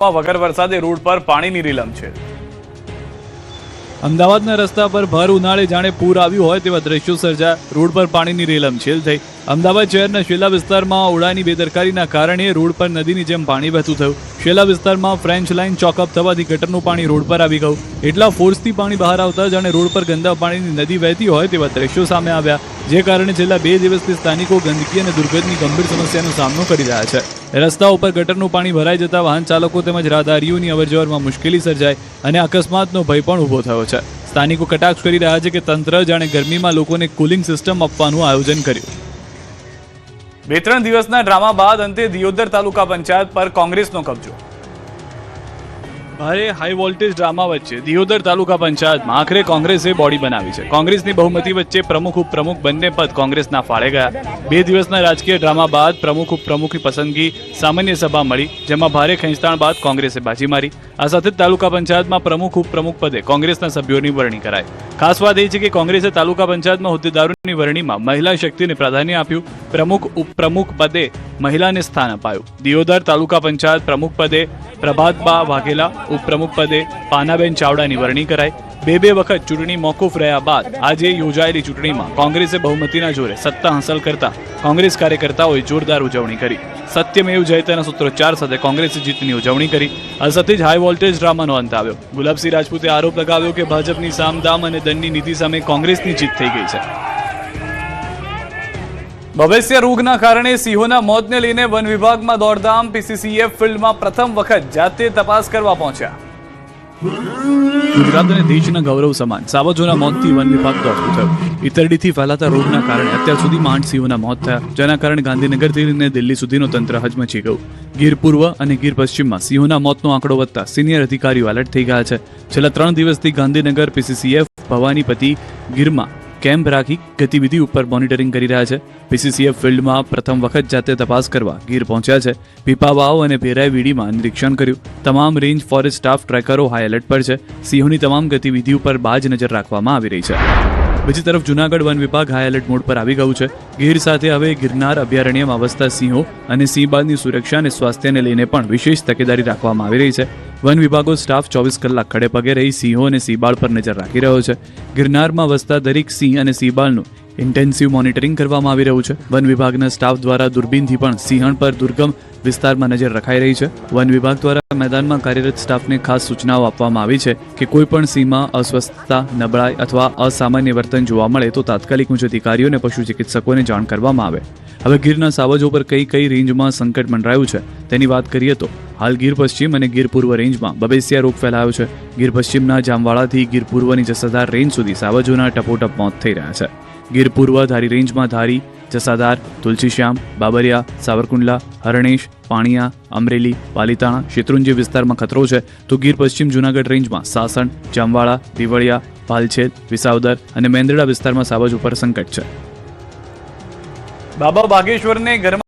વગર વરસાદે રોડ પર પાણીની રીલમ છે. અમદાવાદના રસ્તા પર ભર ઉનાળે જાણે પૂર આવ્યું હોય તેવા દ્રશ્યો સર્જા. રોડ પર પાણીની રેલમછેલ થઈ. અમદાવાદ શહેરના શેલા વિસ્તારમાં ઓળાની બેદરકારીના કારણે રોડ પર નદીની જેમ પાણી વહેતું થયું. શેલા વિસ્તારમાં ફ્રેન્ચ લાઇન ચોકઅપ થવાથી ગટરનું પાણી રોડ પર આવી ગયું. એટલા ફોર્સથી પાણી બહાર આવતા જાણે રોડ પર ગંદા પાણીની નદી વહેતી હોય તેવા દ્રશ્યો સામે આવ્યા, જે કારણે છેલ્લા 2 દિવસથી સ્થાનિકો ગંદકી અને દુર્ગંધની ગંભીર સમસ્યાનો સામનો કરી રહ્યા છે. રસ્તા ઉપર ગટરનું પાણી ભરાઈ જતા વાહન ચાલકો તેમજ રાહદારીઓની અવરજવરમાં મુશ્કેલી સર્જાય અને અકસ્માતનો ભય પણ ઊભો થયો છે. સ્થાનિકો કટાક્ષ કરી રહ્યા છે કે તંત્ર જાણે ગરમીમાં લોકોને કુલિંગ સિસ્ટમ આપવાનું આયોજન કર્યું. 2-3 દિવસના ડ્રામા બાદ અંતે દિયોદર તાલુકા પંચાયત પર કોંગ્રેસનો કબજો. ભારે હાઈ વોલ્ટેજ ડ્રામા વચ્ચે દિયોદર તાલુકા પંચાયતમાં આખરે કોંગ્રેસે બોડી બનાવી છે. કોંગ્રેસની બહુમતી વચ્ચે પ્રમુખ ઉપપ્રમુખ બંને પદ કોંગ્રેસના ફાળે ગયા. 2 દિવસના રાજકીય ડ્રામા બાદ પ્રમુખ ઉપપ્રમુખની પસંદગી સામાન્ય સભા મળી, જેમાં ભારે ખેંચતાણ બાદ કોંગ્રેસે બાજી મારી. આ સાથે જ તાલુકા પંચાયતમાં પ્રમુખ ઉપપ્રમુખ પદે કોંગ્રેસના સભ્યોની વરણી કરાઈ. ખાસ વાત એ છે કે કોંગ્રેસે તાલુકા પંચાયતમાં હોદ્દેદારોની વરણીમાં મહિલા શક્તિને પ્રાધાન્ય આપ્યું. પ્રમુખ ઉપપ્રમુખ પદે મહિલાને સ્થાન અપાયું. દિયોદર તાલુકા પંચાયત પ્રમુખ પદે પ્રભાતબા વાઘેલા, ઉપપ્રમુખ પદે પાનાબેન ચાવડાની વરણી કરાઈ. 2 વખત ચૂંટણી મોકૂફ રહ્યા બાદ આજે યોજાયેલી ચૂંટણીમાં કોંગ્રેસે બહુમતીના જોરે સત્તા હાંસલ કરતા કોંગ્રેસ કાર્યકર્તાઓએ જોરદાર ઉજવણી કરી. સત્યમેવ જયતેના સૂત્રોચ્ચાર સાથે કોંગ્રેસે જીતની ઉજવણી કરી. આ સાથે જ હાઈ વોલ્ટેજ ડ્રામાનો અંત આવ્યો. ગુલાબસિંહ રાજપૂતે આરોપ લગાવ્યો કે ભાજપની સામદામ અને દંડની નીતિ સામે કોંગ્રેસની જીત થઈ ગઈ છે. બવેસિયા રોગના કારણે સિંહોના મોતને લઈને વન વિભાગમાં દોડધામ. પીસીસીએફ ફિલ્ડમાં પ્રથમ વખત જાતે તપાસ કરવા પહોંચ્યા. ગુજરાત અને દેશના ગૌરવ સમાન સાવજોના મોતથી વન વિભાગ દોડતું થયું. ઈતરડીથી ફેલાતા રોગના કારણે અત્યાર સુધીમાં 8 સિંહોના મોત થયા, જેના કારણે ગાંધીનગરથી લઈને દિલ્હી સુધીનો તંત્ર હચમચી ગયું. ગીર પૂર્વ અને ગીર પશ્ચિમમાં સિંહોના મોતનો આંકડો વધતા સિનિયર અધિકારીઓ એલર્ટ થઈ ગયા છે. છેલ્લા 3 દિવસથી ગાંધીનગર પીસીસીએફ ભવાનીપતિ ગીરમાં કેમ્પ રાખી ગતિવિધિ ઉપર મોનિટરિંગ કરી રહ્યા છે. પીસીસીએફ ફિલ્ડમાં પ્રથમ વખત જાતે તપાસ કરવા ગીર પહોંચ્યા છે. પીપાવાવ અને ભેરાઈવીડીમાં નિરીક્ષણ કર્યું. તમામ રેન્જ ફોરેસ્ટ સ્ટાફ ટ્રેકરો હાઈ એલર્ટ પર છે. સિંહોની તમામ ગતિવિધિ ઉપર બાજ નજર રાખવામાં આવી રહી છે. બીજી તરફ જૂનાગઢ વન વિભાગ હાઈ એલર્ટ મોડ પર આવી ગયું છે. ગીર સાથે હવે ગિરનાર અભયારણ્યમાં વસતા સિંહો અને સિંહબાળની સુરક્ષા અને સ્વાસ્થ્યને લઈને પણ વિશેષ તકેદારી રાખવામાં આવી રહી છે. વન વિભાગો સ્ટાફ 24 કલાક ખડે પગે રહી સિંહો અને સિંહબાળ પર નજર રાખી રહ્યો છે. ગિરનારમાં વસતા દરેક સિંહ અને સિંહબાળનું ઇન્ટેન્સિવ મોનિટરિંગ કરવામાં આવી રહ્યું છે. વન વિભાગના સ્ટાફ દ્વારા દૂરબીનથી પણ સિંહણ પર દુર્ગમ વિસ્તારમાં નજર રખાઈ રહી છે. વન વિભાગ દ્વારા મેદાનમાં કાર્યરત સ્ટાફને ખાસ સૂચનાઓ આપવામાં આવી છે કે કોઈ પણ સિંહમાં અસ્વસ્થતા, નબળાઈ અથવા અસામાન્ય વર્તન જોવા મળે તો તાત્કાલિક ઉચ્ચ અધિકારીઓ અને પશુ ચિકિત્સકોને જાણ કરવામાં આવે. હવે ગીરના સાવજો પર કઈ રેન્જમાં સંકટ મંડરાયું છે તેની વાત કરીએ તો હાલ ગીર પશ્ચિમ અને ગીર પૂર્વ રેન્જમાં બવેસિયા રોગ ફેલાયો છે. ગીર પશ્ચિમના જામવાળાથી ગીર પૂર્વની જસાધાર રેન્જ સુધી સાવજોના ટપોટપ મોત થઈ રહ્યા છે. ગીર પૂર્વ ધારી રેન્જમાં ધારી, જસાધાર, તુલસીશ્યામ, બાબરિયા, સાવરકુંડલા, હરણેશ, પાણિયા, અમરેલી, પાલીતાણા, શેત્રુંજી વિસ્તારમાં ખતરો છે, તો ગીર પશ્ચિમ જૂનાગઢ રેન્જમાં સાસણ, જામવાળા, દિવળિયા, ભાલછેલ, વિસાવદર અને મેંદરડા વિસ્તારમાં સાવજ ઉપર સંકટ છે. બાબા બાગેશ્વરને ઘરમાં